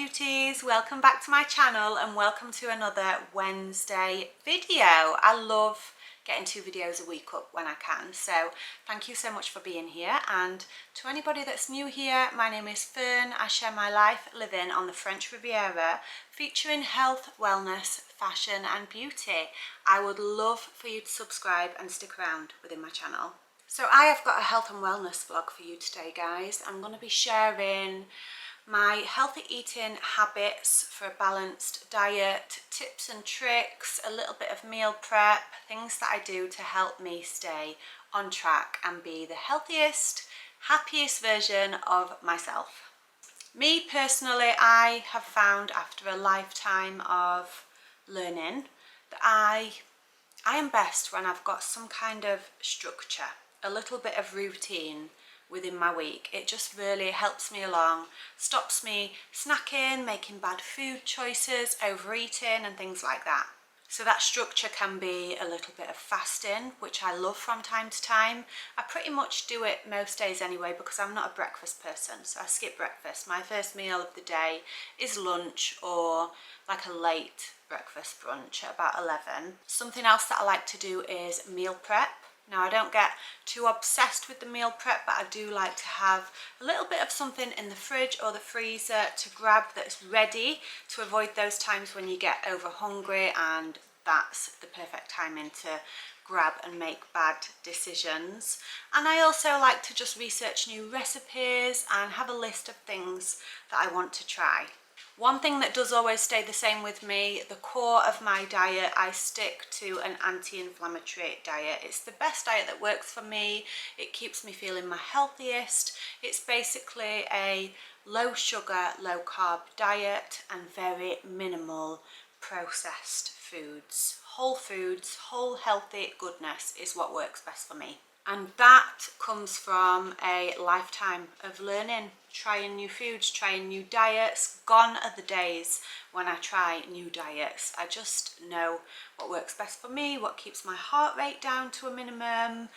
beauties, welcome back to my channel and welcome to another Wednesday video. I love getting 2 videos a week up when I can, so thank you so much for being here. And to anybody that's new here, my name is Fern. I share my life living on the French Riviera, featuring health, wellness, fashion and beauty. I would love for you to subscribe and stick around within my channel. So I have got a health and wellness vlog for you today, guys. I'm going to be sharing my healthy eating habits for a balanced diet, tips and tricks, a little bit of meal prep, things that I do to help me stay on track and be the healthiest, happiest version of myself. Me personally, I have found after a lifetime of learning that I am best when I've got some kind of structure, a little bit of routine within my week. It just really helps me along, stops me snacking, making bad food choices, overeating and things like that. So that structure can be a little bit of fasting, which I love from time to time. I pretty much do it most days anyway because I'm not a breakfast person, so I skip breakfast. My first meal of the day is lunch or like a late breakfast brunch at about 11. Something else that I like to do is meal prep. Now, I don't get too obsessed with the meal prep, but I do like to have a little bit of something in the fridge or the freezer to grab that's ready to avoid those times when you get over hungry, and that's the perfect timing to grab and make bad decisions. And I also like to just research new recipes and have a list of things that I want to try. One thing that does always stay the same with me, the core of my diet, I stick to an anti-inflammatory diet. It's the best diet that works for me. It keeps me feeling my healthiest. It's basically a low sugar, low carb diet and very minimal processed foods. Whole foods, whole healthy goodness is what works best for me. And that comes from a lifetime of learning, trying new foods, trying new diets. Gone are the days when I try new diets. I just know what works best for me, what keeps my heart rate down to a minimum.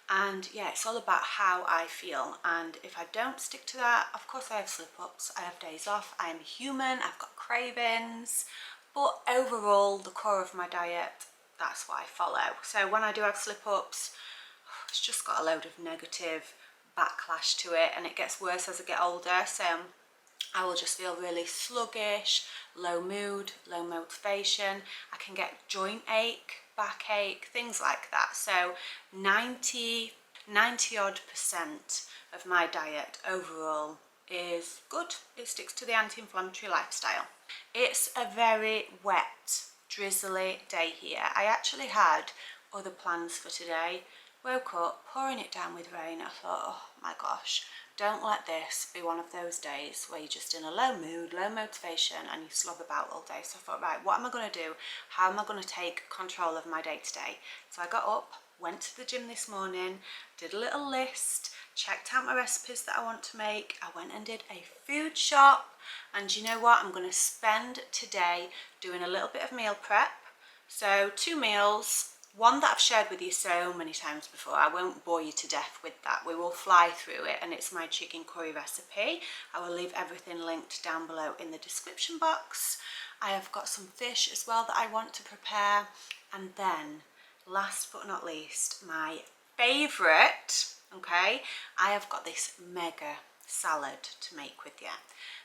And yeah, it's all about how I feel. And if I don't stick to that, of course I have slip-ups, I have days off, I am human, I've got cravings. But overall, the core of my diet, that's what I follow. So when I do have slip-ups, it's just got a load of negative backlash to it, and it gets worse as I get older. So I will just feel really sluggish, low mood, low motivation. I can get joint ache, backache, things like that. So 90 odd% of my diet overall is good. It sticks to the anti-inflammatory lifestyle. It's a very wet, drizzly day here. I actually had other plans for today. Woke up, pouring it down with rain. I thought, oh my gosh, don't let this be one of those days where you're just in a low mood, low motivation and you slob about all day. So I thought, right, what am I going to do? How am I going to take control of my day today? So I got up, went to the gym this morning, did a little list, checked out my recipes that I want to make. I went and did a food shop, and you know what? I'm going to spend today doing a little bit of meal prep. So 2 meals. One that I've shared with you so many times before. I won't bore you to death with that. We will fly through it, and it's my chicken curry recipe. I will leave everything linked down below in the description box. I have got some fish as well that I want to prepare. And then, last but not least, my favourite, okay, I have got this mega salad to make with you.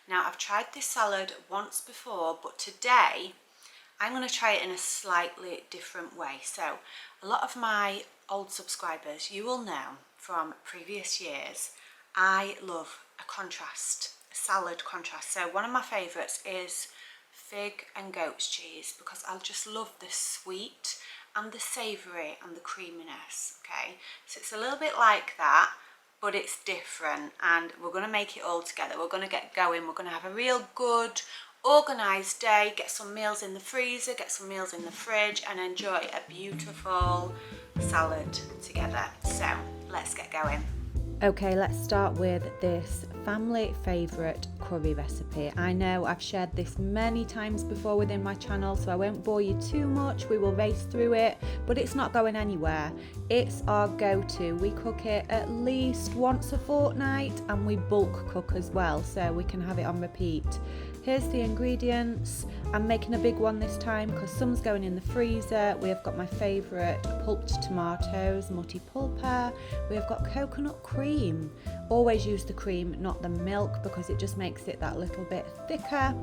Now, I've tried this salad once before, but today I'm going to try it in a slightly different way. So a lot of my old subscribers, you will know from previous years, I love a contrast, a salad contrast. So one of my favourites is fig and goat's cheese, because I just love the sweet and the savoury and the creaminess, okay? So it's a little bit like that, but it's different, and we're going to make it all together. We're going to get going. We're going to have a real good organised day, get some meals in the freezer, get some meals in the fridge and enjoy a beautiful salad together. So let's get going. Okay, let's start with this family favourite curry recipe. I know I've shared this many times before within my channel, so I won't bore you too much. We will race through it, but it's not going anywhere. It's our go-to. We cook it at least once a fortnight, and we bulk cook as well, so we can have it on repeat. Here's the ingredients. I'm making a big one this time because some's going in the freezer. We have got my favourite pulped tomatoes, mutti pulpa. We have got coconut cream. Always use the cream, not the milk, because it just makes it that little bit thicker.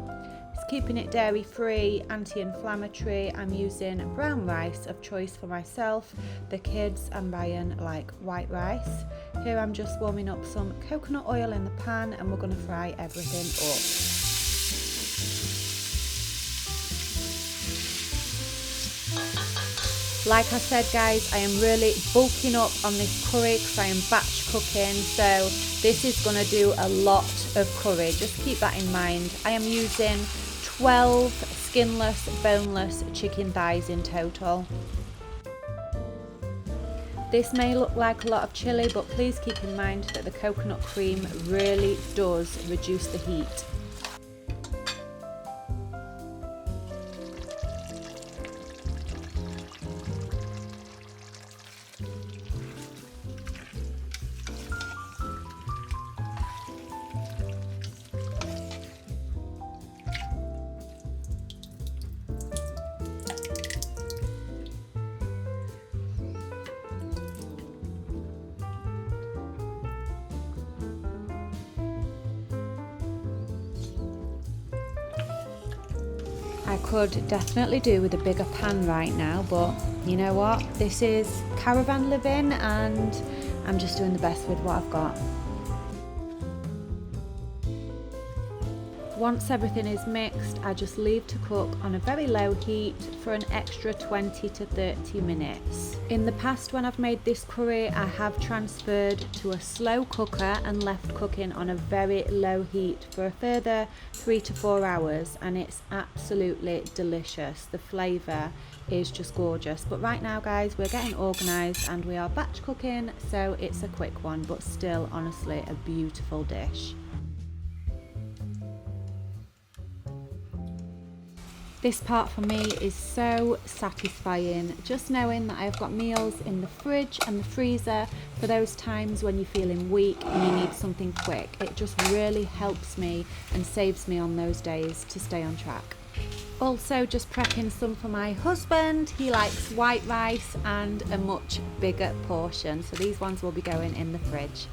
It's keeping it dairy free, anti-inflammatory. I'm using brown rice of choice for myself. The kids and Ryan like white rice. Here I'm just warming up some coconut oil in the pan and we're going to fry everything up. Like I said guys, I am really bulking up on this curry because I am batch cooking, so this is going to do a lot of curry, just keep that in mind. I am using 12 skinless, boneless chicken thighs in total. This may look like a lot of chilli, but please keep in mind that the coconut cream really does reduce the heat. I could definitely do with a bigger pan right now, but you know what? This is caravan living and I'm just doing the best with what I've got. Once everything is mixed, I just leave to cook on a very low heat for an extra 20 to 30 minutes. In the past when I've made this curry, I have transferred to a slow cooker and left cooking on a very low heat for a further 3 to 4 hours, and it's absolutely delicious. The flavour is just gorgeous. But right now guys, we're getting organised and we are batch cooking, so it's a quick one, but still honestly a beautiful dish. This part for me is so satisfying, just knowing that I've got meals in the fridge and the freezer for those times when you're feeling weak and you need something quick. It just really helps me and saves me on those days to stay on track. Also just prepping some for my husband. He likes white rice and a much bigger portion, so these ones will be going in the fridge.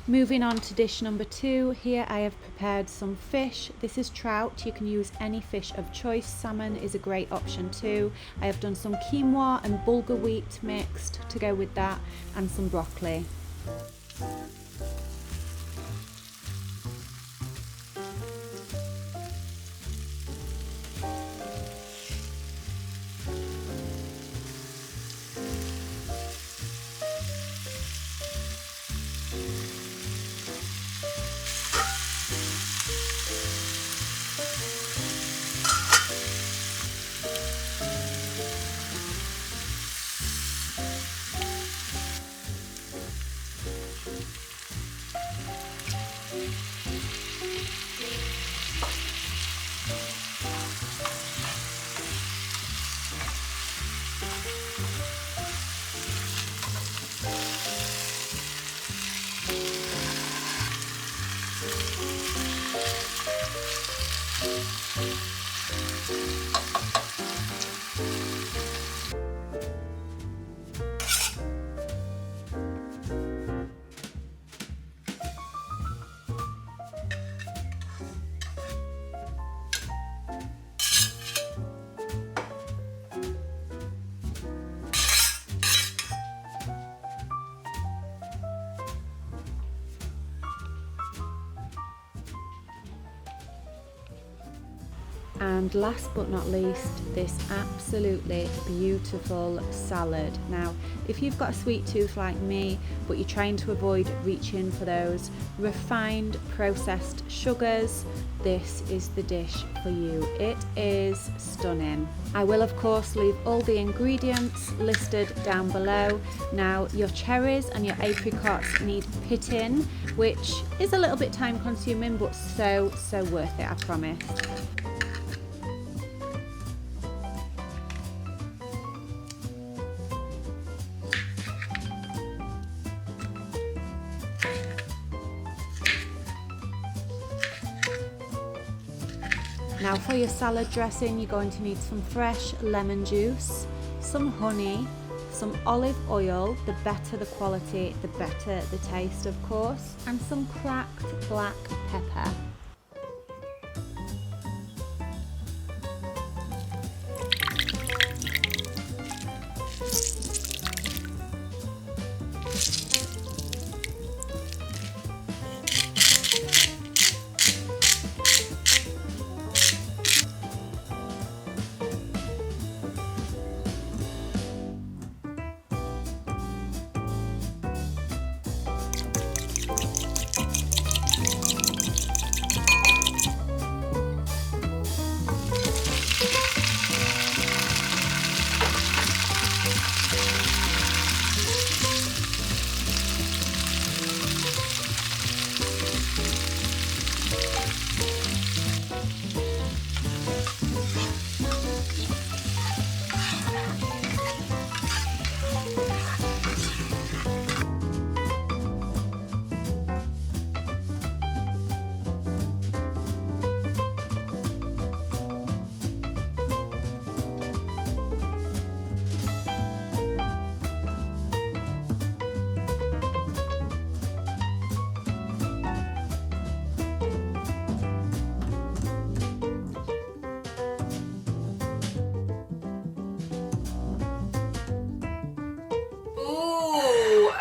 Moving on to dish number 2, here I have prepared some fish. This is trout, you can use any fish of choice. Salmon is a great option too. I have done some quinoa and bulgur wheat mixed to go with that, and some broccoli. And last but not least, this absolutely beautiful salad. Now, if you've got a sweet tooth like me, but you're trying to avoid reaching for those refined processed sugars, this is the dish for you. It is stunning. I will of course leave all the ingredients listed down below. Now, your cherries and your apricots need pitting, which is a little bit time consuming, but so worth it, I promise. Now for your salad dressing, you're going to need some fresh lemon juice, some honey, some olive oil, the better the quality, the better the taste of course, and some cracked black pepper.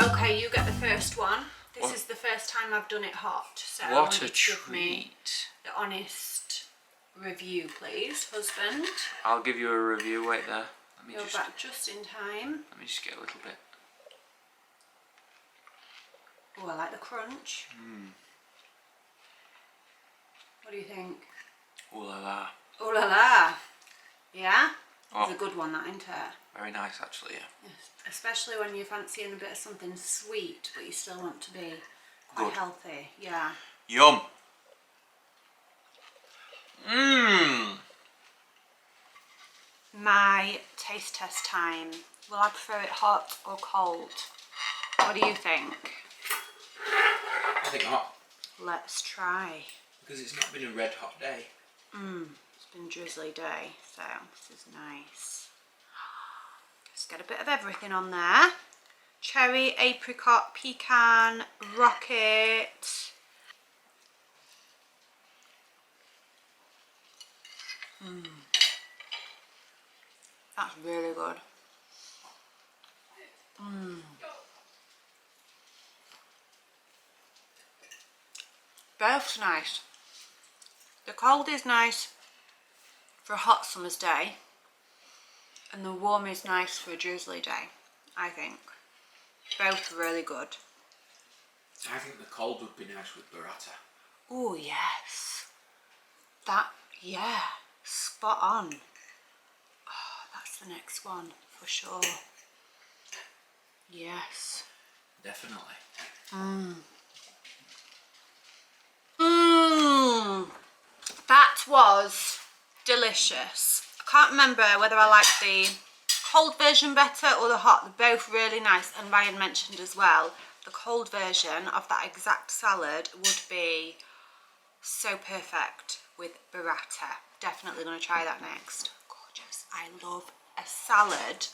Okay, you get the first one. This is the first time I've done it hot, so what a treat. Give me the honest review, please, husband. I'll give you a review. Wait there. You're back just in time. Let me just get a little bit. Oh, I like the crunch. What do you think? Ooh la la. Ooh la la. Yeah? Oh, It's a good one, that, isn't it? very nice actually, yeah. Yes. Especially when you're fancying a bit of something sweet, but you still want to be quite Good. healthy. Yeah. Yum. Mmm. My taste test time. Will I prefer it hot or cold? What do you think? I think hot. Let's try. Because it's not been a red hot day. It's been a drizzly day, so this is nice. Just get a bit of everything on there. Cherry, apricot, pecan, rocket. That's really good. Both's nice. The cold is nice for a hot summer's day, and the warm is nice for a drizzly day, I think. Both really good. I think the cold would be nice with burrata. Oh yes. Yeah, spot on. Oh, that's the next one for sure. Yes. Definitely. That was delicious. I can't remember whether I like the cold version better or the hot. They're both really nice, and Ryan mentioned as well the cold version of that exact salad would be so perfect with burrata. Definitely going to try that next. Gorgeous. I love a salad.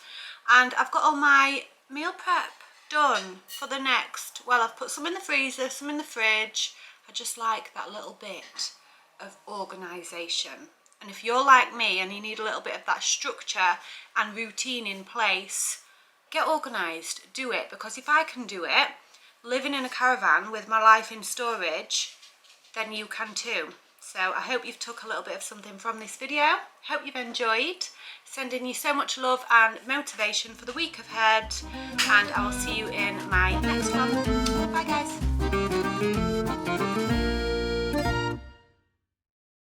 And I've got all my meal prep done for the next. Well, I've put some in the freezer, some in the fridge. I just like that little bit of organisation. And if you're like me and you need a little bit of that structure and routine in place, get organised, do it. Because if I can do it, living in a caravan with my life in storage, then you can too. So I hope you've took a little bit of something from this video. Hope you've enjoyed. Sending you so much love and motivation for the week ahead, and I will see you in my next one. Bye guys.